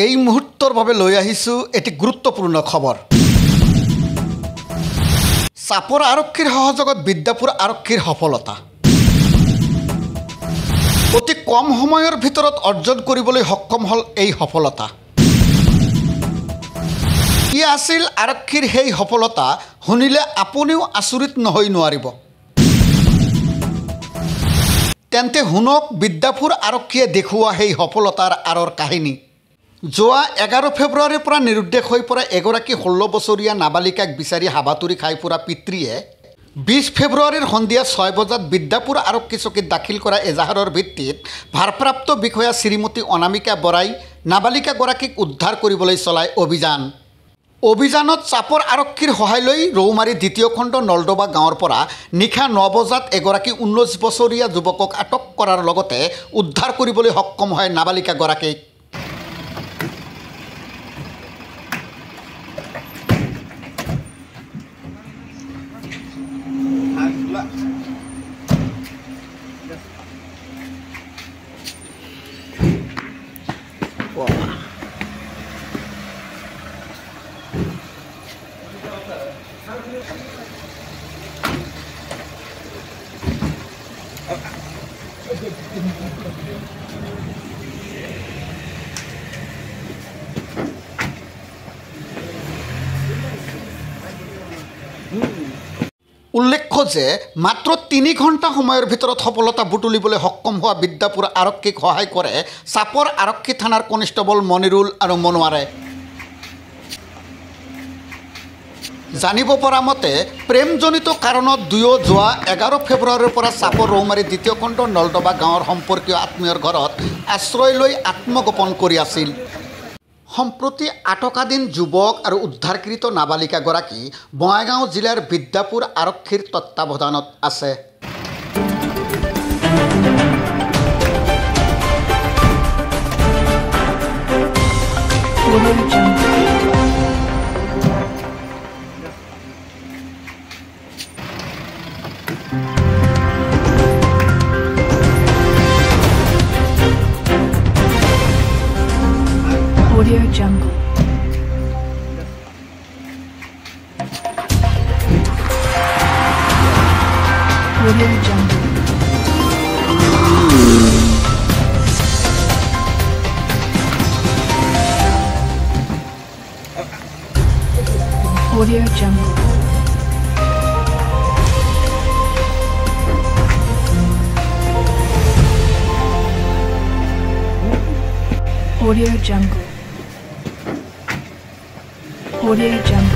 এই মুহূৰ্তৰ বাবে লৈ আহিছোঁ এটি গুৰুত্বপূৰ্ণ খবৰ। চাপৰ আৰক্ষীৰ সহযোগত বিদ্যাপুৰ আৰক্ষীৰ সফলতা। অতি কম সময়ৰ ভিতৰত অৰ্জন কৰিবলৈ সক্ষম হ'ল এই সফলতা। কি আছিল আৰক্ষীৰ সেই সফলতা শুনিলে আপুনিও আচৰিত নহৈ নোৱাৰিব। তেন্তে শুনক বিদ্যাপুৰ আৰক্ষীয়ে দেখুওৱা সেই সফলতাৰ আঁৰৰ কাহিনী। যোৱা 11 ফেব্ৰুৱাৰীৰ পৰা নিৰুদ্দেশ হৈ পৰা এগৰাকী 16 বছৰীয়া নাবালিকাক বিচাৰি হাবাতুৰি খাই ফুৰা পিতৃয়ে 20 ফেব্ৰুৱাৰীৰ সন্ধিয়া 6 বজাত বিদ্যাপুৰ আৰক্ষী চকীত দাখিল কৰা এজাহাৰৰ ভিত্তিত ভাৰপ্ৰাপ্ত বিষয়া শ্ৰীমতী অনামিকা বৰাই নাবালিকাগৰাকীক উদ্ধাৰ কৰিবলৈ চলায় অভিযানত চাপৰ আৰক্ষীৰ সহায় লৈ ৰৌমাৰী দ্বিতীয় খণ্ড নলডবা গাঁৱৰ পৰা নিশা 9 বজাত এগৰাকী 19 বছৰীয়া যুৱকক আটক কৰাৰ লগতে উদ্ধাৰ কৰিবলৈ সক্ষম হয় নাবালিকাগৰাকীক। উল্লেখ্য যে মাত্ৰ 3 ঘণ্টা সময়ৰ ভিতৰত সফলতা বুটুলিবলৈ সক্ষম হোৱা বিদ্যাপুৰ আৰক্ষীক সহায় কৰে চাপৰ আৰক্ষী থানাৰ কনিষ্টেবল মনিৰুল আৰু মনোৱাৰে। জানিব পৰা মতে প্ৰেমজনিত কাৰণত দুয়ো যোৱা 11 ফেব্ৰুৱাৰীৰ পৰা চাপৰ ৰৌমাৰী দ্বিতীয় খণ্ড নলডবা গাঁৱৰ সম্পৰ্কীয় আত্মীয়ৰ ঘৰত আশ্ৰয় লৈ আত্মগোপন কৰি আছিল। সম্প্ৰতি আটকাধীন যুৱক আৰু উদ্ধাৰকৃত নাবালিকাগৰাকী বঙাইগাঁও জিলাৰ বিদ্যাপুৰ আৰক্ষীৰ তত্ত্বাৱধানত আছে। Audio Jungle. Audio Jungle. Audio Jungle. Audio Jungle. Audio Jungle.